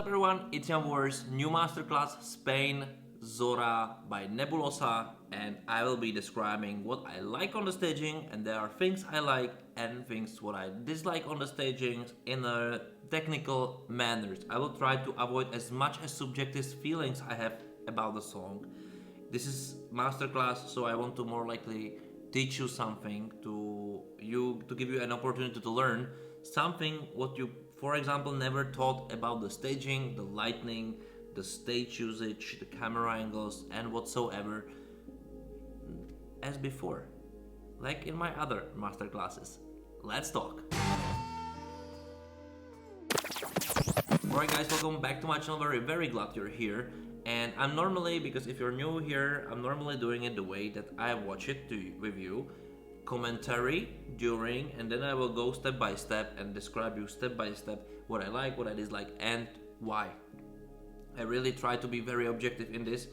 everyone, it's Jan Wars, new masterclass, Spain, Zorra by Nebulossa, and I will be describing what I like on the staging, and there are things I like and things what I dislike on the staging in a technical manners. I will try to avoid as much as subjective feelings I have about the song. This is masterclass, so I want to more likely teach you something to give you an opportunity to learn something what you, for example, never thought about the staging, the lighting, the stage usage, the camera angles, and whatsoever as before, like in my other masterclasses. Let's talk. Alright guys, welcome back to my channel. Very glad you're here. And I'm normally, because if you're new here, I'm normally doing it the way that I watch it with you. Commentary during, and then I will go step by step and describe you step by step what I like, what I dislike, and why. I really try to be very objective in this.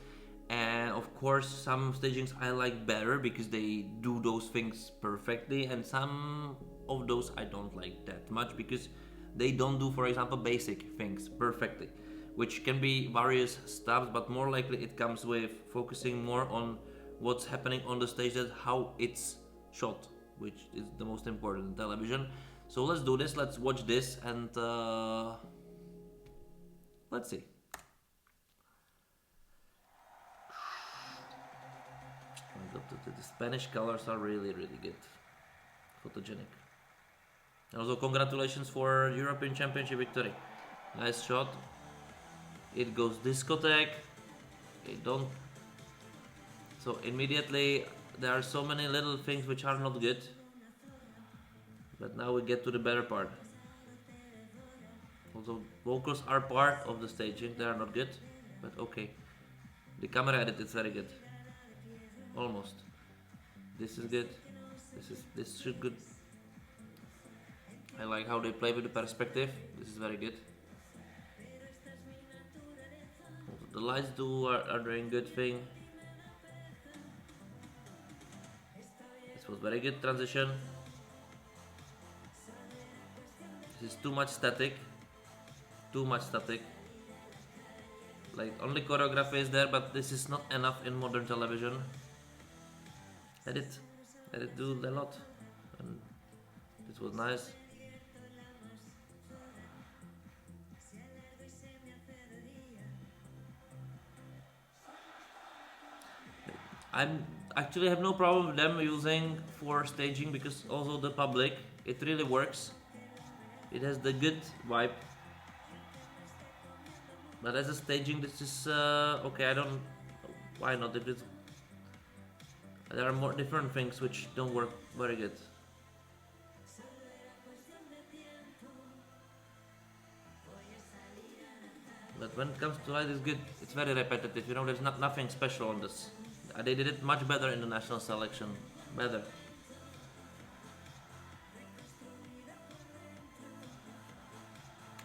And of course, some stagings I like better because they do those things perfectly, and some of those I don't like that much because they don't do, for example, basic things perfectly, which can be various stuff, but more likely it comes with focusing more on what's happening on the stage than how it's shot, which is the most important in television. So let's do this, let's watch this, and let's see. The Spanish colors are really good, photogenic. And also congratulations for European Championship victory. Nice shot. It goes discotheque. It don't. So immediately there are so many little things which are not good. But now we get to the better part. Also vocals are part of the staging. They are not good, but okay. The camera edit is very good. Almost. This is good. This should good. I like how they play with the perspective. This is very good. The lights are doing good thing. This was very good transition. This is too much static. Too much static. Like only choreography is there, but this is not enough in modern television. Edit do a lot. And this was nice. I actually have no problem with them using for staging because also the public, it really works. It has the good vibe. But as a staging, this is okay. I don't. Why not? If it's, there are more different things which don't work very good. But when it comes to light, it's good. It's very repetitive. You know, there's nothing special on this. They did it much better in the national selection. Better.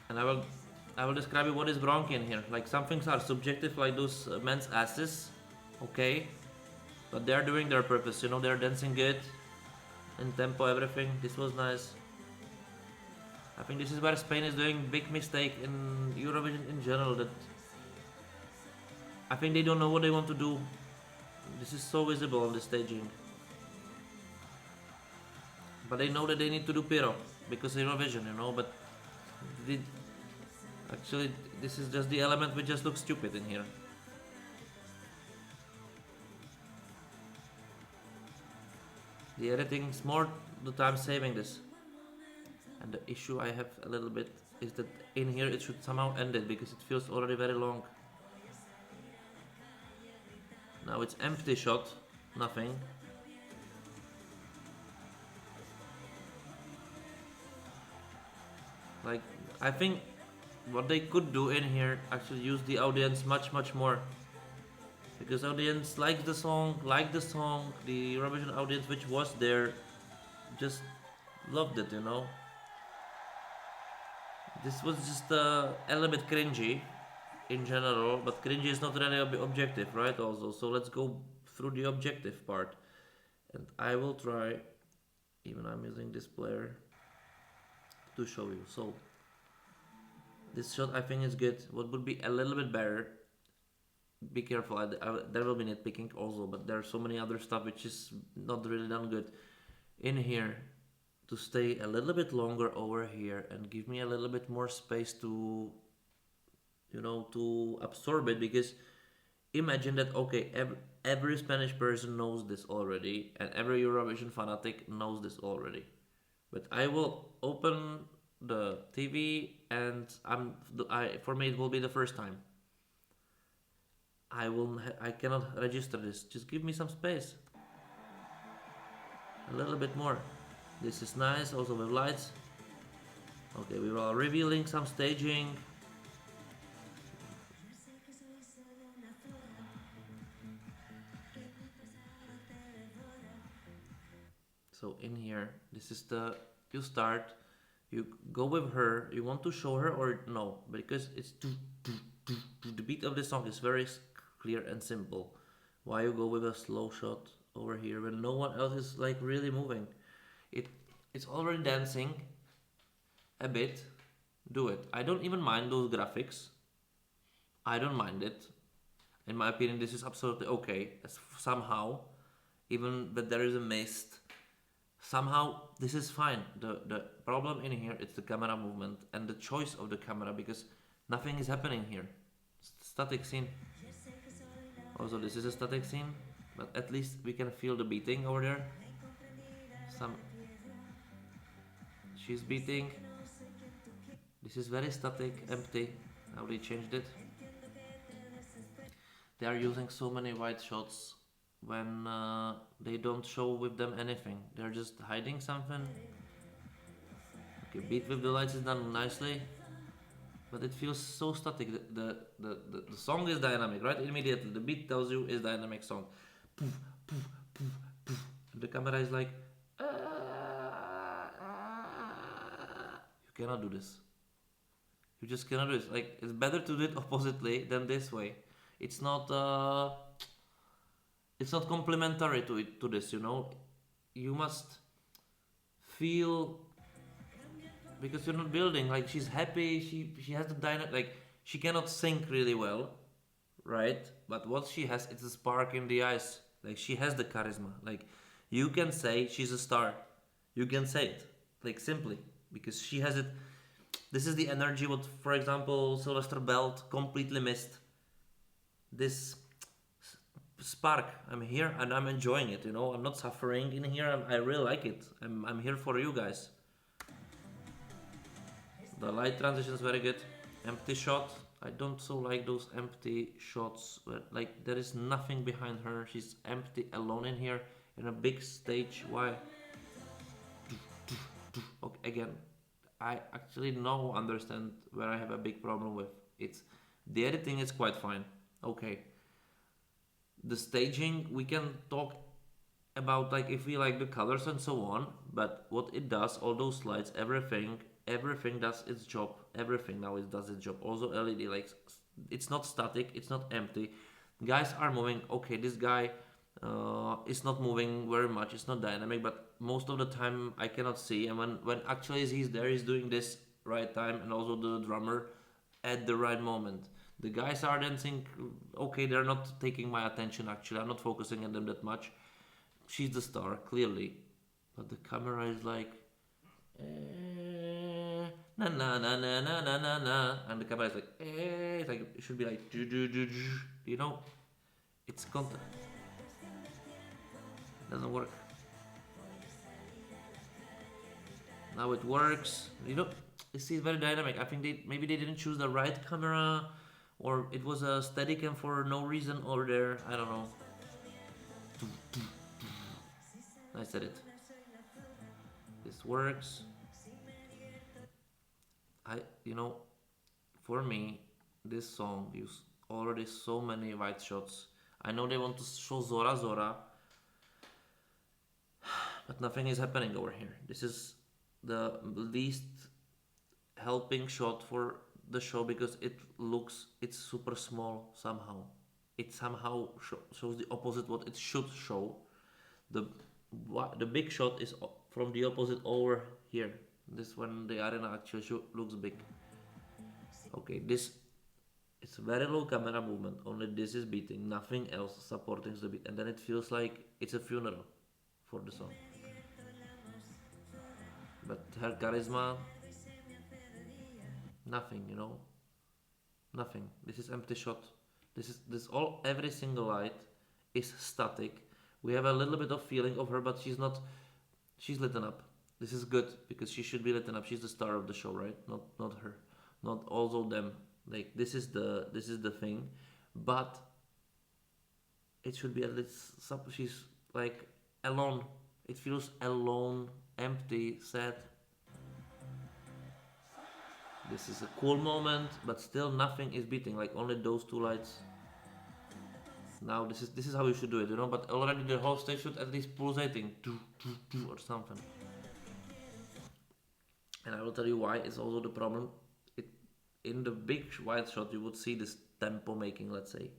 And I will describe you what is wrong in here. Like some things are subjective, like those men's asses. Okay. But they're doing their purpose. You know, they're dancing good. In tempo, everything. This was nice. I think this is where Spain is doing big mistake in Eurovision in general. That I think they don't know what they want to do. This is so visible on the staging. But they know that they need to do pyro because Eurovision, you know. But actually, this is just the element which just looks stupid in here. The editing is more the time saving this. And the issue I have a little bit is that in here it should somehow end it because it feels already very long. Now it's empty shot, nothing. Like, I think what they could do in here, actually use the audience much more. Because audience likes the song, the Eurovision audience which was there just loved it, you know. This was just a little bit cringy in general, but cringy is not really objective, right? Also, so let's go through the objective part, and I will try, even I'm using this player to show you. So This shot I think is good. What would be a little bit better? Be careful. There will be nitpicking also, but there are so many other stuff which is not really done good. In here, to stay a little bit longer over here and give me a little bit more space to, to absorb it, because imagine that, okay, every Spanish person knows this already and every Eurovision fanatic knows this already, but I will open the TV and for me it will be the first time. I cannot register this. Just give me some space. A little bit more. This is nice, also with lights. Okay, we are revealing some staging. So in here, this is you start, you go with her, you want to show her or no, because it's the beat of the song is very clear and simple. Why you go with a slow shot over here when no one else is like really moving? It's already dancing a bit. Do it. I don't even mind those graphics. I don't mind it. In my opinion, this is absolutely okay. Somehow, even that there is a mist, somehow this is fine. The problem in here is the camera movement and the choice of the camera, because nothing is happening here. Static scene. Also, this is a static scene, but at least we can feel the beating over there. She's beating. This is very static, empty. Now they changed it. They are using so many wide shots when they don't show with them anything. They're just hiding something. Okay, beat with the lights is done nicely, but it feels so static. The song is dynamic, right? Immediately, the beat tells you is dynamic song. Poof, poof, poof, poof. And the camera is like, you cannot do this. You just cannot do this. Like, it's better to do it oppositely than this way. It's not complementary to this. You must feel, because you're not building. Like, she's happy. She has the dynamic. Like, she cannot sing really well, right? But what she has, it's a spark in the eyes. Like, she has the charisma. Like, you can say she's a star. You can say it, like, simply, because she has it. This is the energy what, for example, Sylvester Belt completely missed. This spark. I'm here and I'm enjoying it. I'm not suffering in here. I really like it. I'm here for you guys. The light transition is very good. Empty shot. I don't so like those empty shots where like there is nothing behind her. She's empty, alone in here in a big stage. Why? Okay, again, I actually now understand where I have a big problem with. It's the editing is quite fine. Okay. The staging, we can talk about like if we like the colors and so on, but what it does, all those slides, everything does its job. Everything now does its job. Also LED, like it's not static, it's not empty. Guys are moving. Okay, this guy is not moving very much. It's not dynamic, but most of the time I cannot see. And when actually he's there, he's doing this right time, and also the drummer at the right moment. The guys are dancing. Okay, they're not taking my attention. Actually, I'm not focusing on them that much. She's the star, clearly, but the camera is like, na na na na na na na na, and the camera is like, it's like it should be like, it's content. It doesn't work. Now it works. You see, it's very dynamic. I think maybe they didn't choose the right camera, or it was a Steadicam for no reason over there. I don't know. I said it. This works. For me, this song used already so many wide shots. I know they want to show Zorra Zorra, but nothing is happening over here. This is the least helping shot for the show, because it's super small somehow. It somehow shows the opposite what it should show. The big shot is from the opposite over here. This one, the arena actually looks big. Okay, this it's very low camera movement. Only this is beating, nothing else supporting the beat, and then it feels like it's a funeral for the song. But her charisma, nothing, nothing. This is empty shot. This all every single light is static. We have a little bit of feeling of her, but she's not. She's lit up. This is good because she should be lit up. She's the star of the show, right? Not her, not also them. Like this is the thing, but it should be at least. She's like alone. It feels alone, empty, sad. This is a cool moment, but still nothing is beating. Like only those two lights. Now this is how you should do it, But already the whole stage should at least pulsating, or something. And I will tell you why. It's also the problem. It in the big wide shot you would see this tempo making, let's say,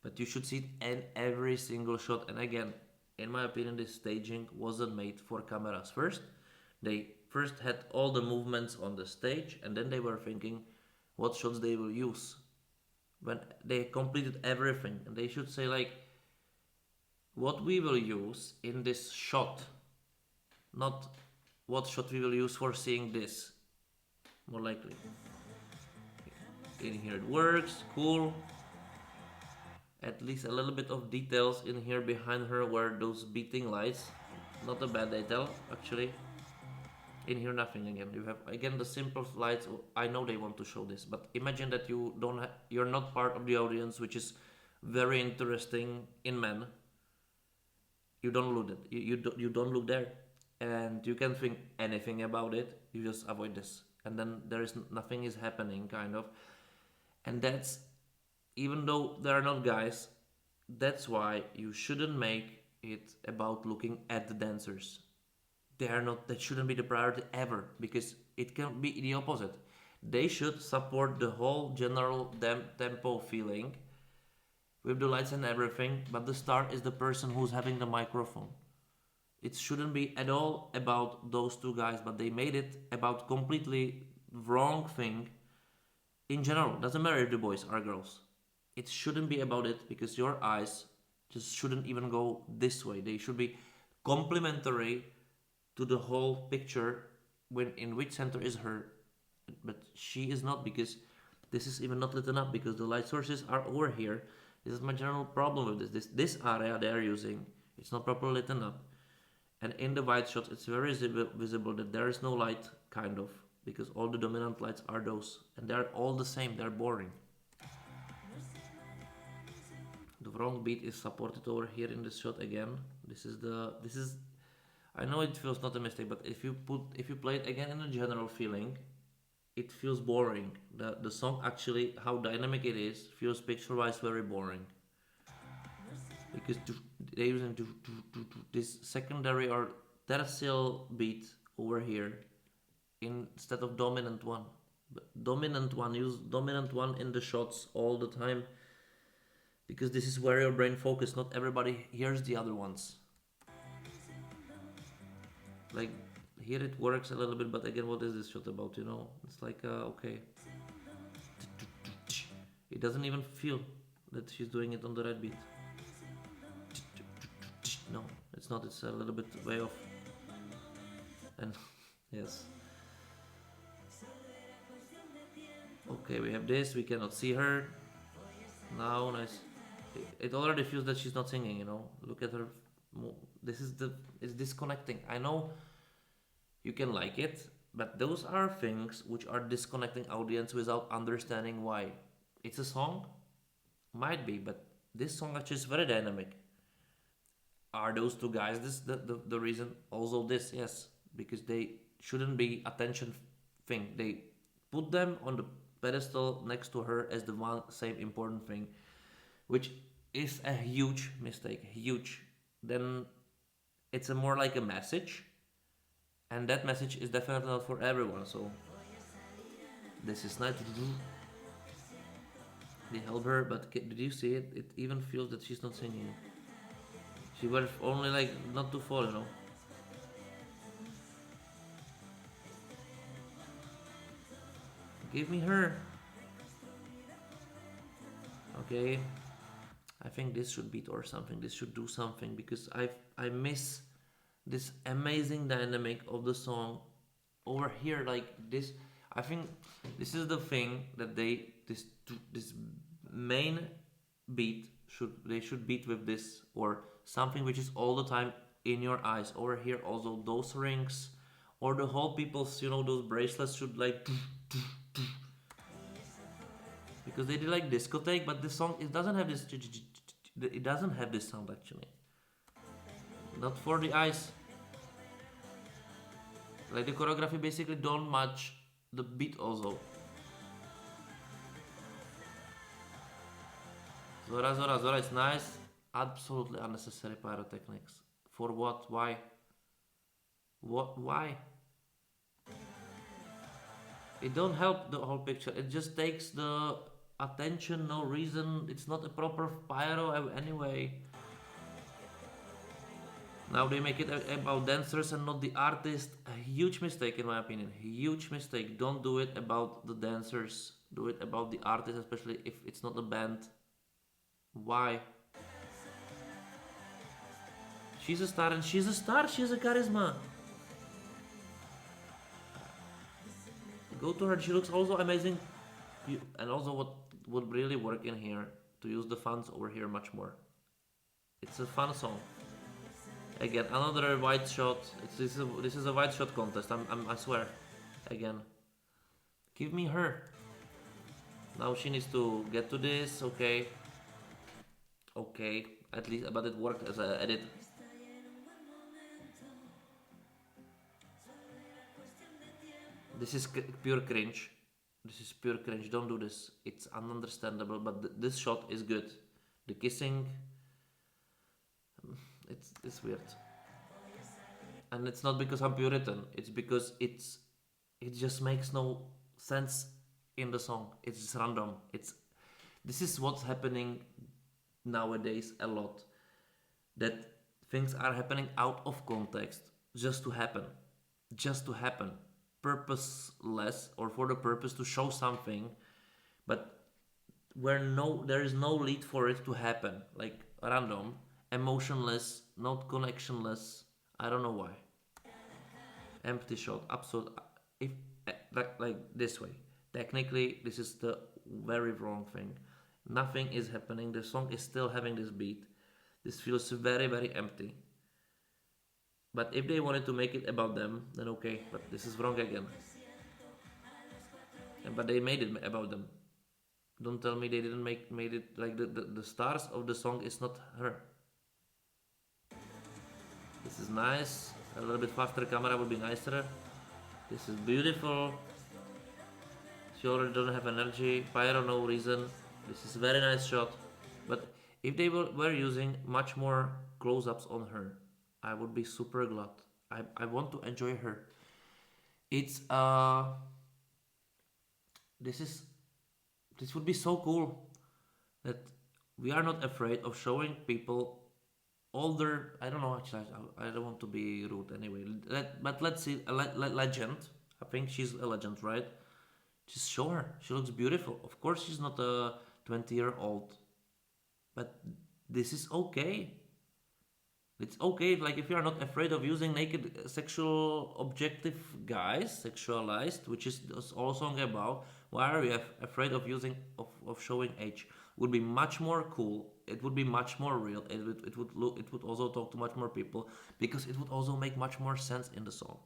but you should see it in every single shot. And again, in my opinion, this staging wasn't made for cameras. They first had all the movements on the stage, and then they were thinking what shots they will use when they completed everything. And they should say like, what we will use in this shot, not what shot we will use for seeing this, more likely. In here it works, cool. At least a little bit of details in here behind her where those beating lights, not a bad detail actually. In here nothing again. You have again the simple lights. I know they want to show this, but imagine that you're not part of the audience, which is very interesting in men. You don't look it. You don't look there, and you can think anything about it. You just avoid this, and then nothing is happening, kind of. And that's, even though there are not guys, that's why you shouldn't make it about looking at the dancers. That shouldn't be the priority ever, because it can be the opposite. They should support the whole general tempo feeling with the lights and everything, but the star is the person who's having the microphone. It shouldn't be at all about those two guys, but they made it about completely wrong thing. In general, doesn't matter if the boys are girls. It shouldn't be about it, because your eyes just shouldn't even go this way. They should be complementary to the whole picture, when in which center is her, but she is not, because this is even not lit up because the light sources are over here. This is my general problem with this area they are using. It's not properly lit up, and in the wide shots it's very visible that there is no light, kind of, because all the dominant lights are those, and they're all the same. They're boring. The wrong beat is supported over here in this shot again. This is I know it feels not a mistake, but if you play it again in a general feeling, it feels boring. The song actually, how dynamic it is, feels picture-wise very boring. Because they're using this secondary or tertial beat over here instead of dominant one. Use dominant one in the shots all the time, because this is where your brain focuses. Not everybody hears the other ones. Like here it works a little bit, but again, what is this shot about? It's like okay, it doesn't even feel that she's doing it on the right beat. No, it's not. It's a little bit way off. And yes, okay, we have this. We cannot see her now. Nice. It already feels that she's not singing. Look at her. It's disconnecting. I know you can like it, but those are things which are disconnecting audience without understanding why. It's a song, might be, but this song actually is very dynamic. Are those two guys the reason? Also this, yes, because they shouldn't be attention thing. They put them on the pedestal next to her as the one same important thing, which is a huge mistake. Huge. Then it's more like a message, and that message is definitely not for everyone. So this is nice. They help her, but did you see it? It even feels that she's not singing. She was only like not to fall. Give me her. Okay, I think this should beat or something. This should do something because I miss this amazing dynamic of the song over here. Like this, I think this is the thing that this main beat should beat with this or something which is all the time in your eyes. Over here also those rings or the whole people's those bracelets should like because they did like discotheque, but this song it doesn't have this. It doesn't have this sound actually. Not for the eyes. Like the choreography basically don't match the beat also. Zorra, Zorra, Zorra, it's nice. Absolutely unnecessary pyrotechnics. For what? Why? What? Why? It don't help the whole picture. It just takes the attention, no reason. It's not a proper pyro anyway. Now they make it about dancers and not the artist. A huge mistake in my opinion. Huge mistake. Don't do it about the dancers. Do it about the artist, especially if it's not a band. Why? She's a star and she's a star. She has a charisma. Go to her. She looks also amazing. And also what would really work in here to use the fans over here much more. It's a fun song. Again, another wide shot. This is a wide shot contest. I swear. Again, give me her. Now she needs to get to this. Okay. Okay. At least, but it worked as an edit. This is pure cringe. This is pure cringe. Don't do this. It's ununderstandable. But this shot is good. The kissing. It's weird. And it's not because I'm Puritan. It's because it just makes no sense in the song. It's just random. This is what's happening nowadays a lot. That things are happening out of context just to happen. Just to happen. Purposeless or for the purpose to show something, but there is no lead for it to happen. Like random, emotionless, not connectionless. I don't know why. Empty shot, absolute. If like this way, technically this is the very wrong thing. Nothing is happening. The song is still having this beat. This feels very very empty. But if they wanted to make it about them, then okay. But this is wrong again. But they made it about them. Don't tell me they didn't made it like the stars of the song is not her. This is nice. A little bit faster camera would be nicer. This is beautiful. She already doesn't have energy. Pyro, no reason. This is a very nice shot. But if they were using much more close-ups on her, I would be super glad. I want to enjoy her. It's this would be so cool that we are not afraid of showing people older. I don't know actually. I don't want to be rude anyway. But let's see a legend. I think she's a legend, right? Just show her. She looks beautiful. Of course, she's not a 20-year-old, but this is okay. It's okay, like if you are not afraid of using naked sexual objective guys, sexualized, which is this all song about. Why are you afraid of using of showing age? It would be much more cool. It would be much more real. It would also talk to much more people because it would also make much more sense in the song,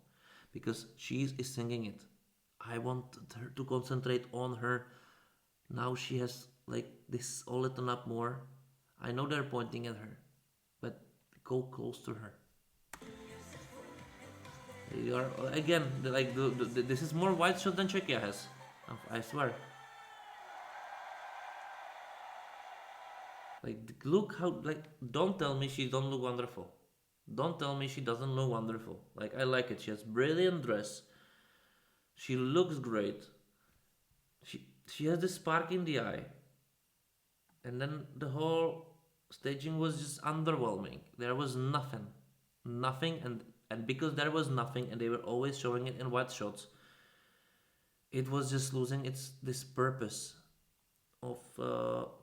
because she is singing it. I want her to concentrate on her. Now she has like this all lit up more. I know they're pointing at her, but go close to her. You are again like this is more wide shot than Czechia has. I swear. Like look how like don't tell me she don't look wonderful. Don't tell me she doesn't look wonderful. Like I like it. She has brilliant dress. She looks great. She has this spark in the eye. And then the whole staging was just underwhelming. There was nothing. Nothing and because there was nothing and they were always showing it in wide shots, it was just losing its this purpose. of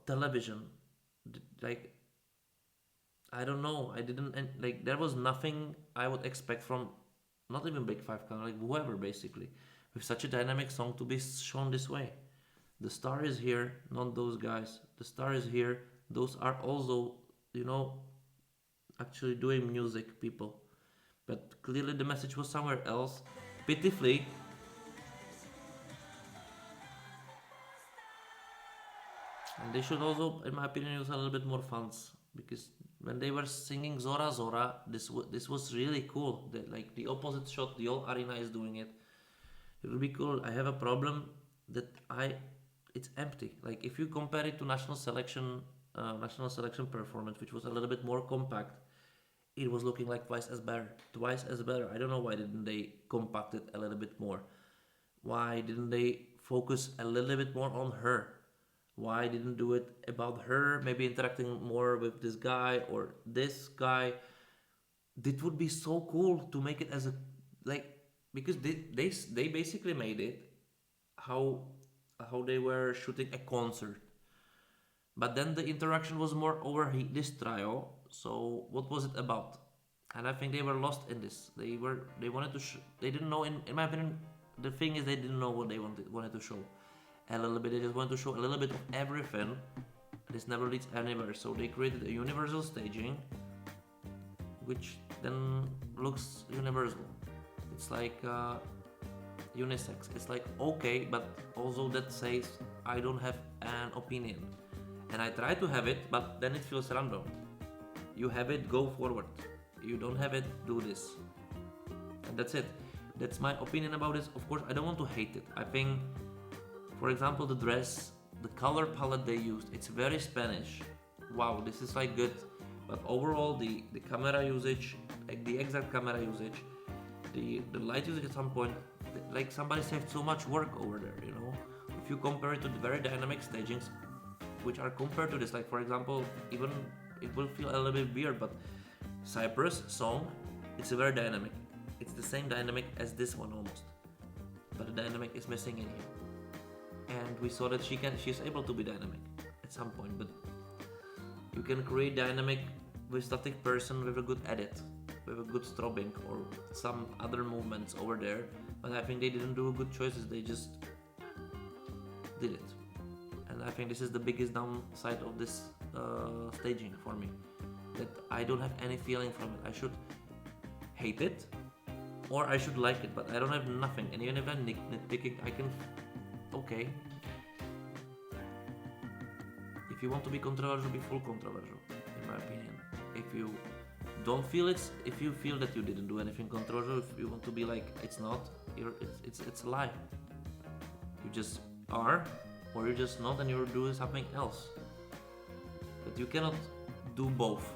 television. Like, I don't know. I didn't and like there was nothing I would expect from not even Big Five, kind of like whoever basically, with such a dynamic song to be shown this way. The star is here, not those guys. The star is here. Those are also, you know, actually doing music people. But clearly the message was somewhere else. Pitifully, and they should also, in my opinion, use a little bit more funds because when they were singing Zorra Zorra, this was really cool. Like the opposite shot, the whole arena is doing it. It would be cool. I have a problem that it's empty. Like if you compare it to national selection performance, which was a little bit more compact, it was looking like twice as better. Twice as better. I don't know why didn't they compact it a little bit more. Why didn't they focus a little bit more on her? Why didn't do it about her? Maybe interacting more with this guy or this guy. It would be so cool to make it as a like because they basically made it how how they were shooting a concert. But then the interaction was more over this trial. So what was it about? And I think they were lost in this. They wanted to they didn't know. In my opinion, the thing is they didn't know what they wanted to show. A little bit. They just wanted to show a little bit of everything. This never leads anywhere. So they created a universal staging, which then looks universal. It's like unisex. It's like okay, but also that says I don't have an opinion, and I try to have it, but then it feels random. You have it, go forward. You don't have it, do this, and that's it. That's my opinion about this. Of course, I don't want to hate it. I think, for example, the dress, the color palette they used, it's very Spanish. Wow, this is like good. But overall, the camera usage, like the exact camera usage, the light usage at some point, like somebody saved so much work over there, you know? If you compare it to the very dynamic stagings, which are compared to this, like for example, even it will feel a little bit weird, but Cyprus song, it's a very dynamic. It's the same dynamic as this one almost. But the dynamic is missing in here. And we saw that she's able to be dynamic at some point, but you can create dynamic with static person with a good edit, with a good strobing or some other movements over there. But I think they didn't do good choices, they just did it. And I think this is the biggest downside of this staging for me, that I don't have any feeling from it. I should hate it or I should like it, but I don't have nothing. And even if I'm nitpicking, I can okay. If you want to be controversial, be full controversial, in my opinion. If you don't feel it, if you feel that you didn't do anything controversial, if you want to be like it's not, it's a lie. You just are, or you're just not, and you're doing something else. But you cannot do both.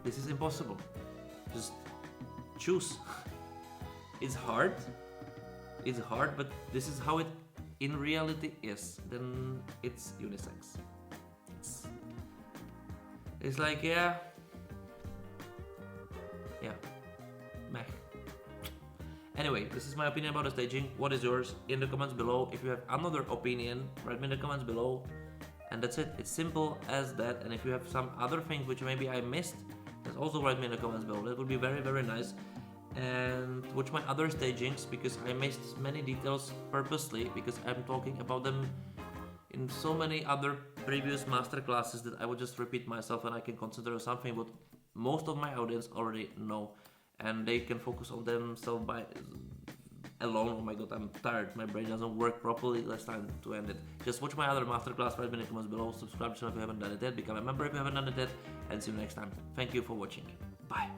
This is impossible. Just choose. It's hard, but this is how it in reality is. Then it's unisex. It's like yeah, meh. Anyway, this is my opinion about the staging. What is yours? In the comments below. If you have another opinion, write me in the comments below. And that's it. It's simple as that. And if you have some other things which maybe I missed, just also write me in the comments below. That would be very, very nice. And watch my other stagings, because I missed many details purposely, because I'm talking about them in so many other previous master classes that I would just repeat myself, and I can consider something what most of my audience already know, and they can focus on themselves by alone. Oh my god, I'm tired, my brain doesn't work properly. Let's time to end it. Just watch my other masterclass, write me in the comments below, subscribe to the channel if you haven't done it yet, become a member if you haven't done it yet, and see you next time. Thank you for watching. Bye.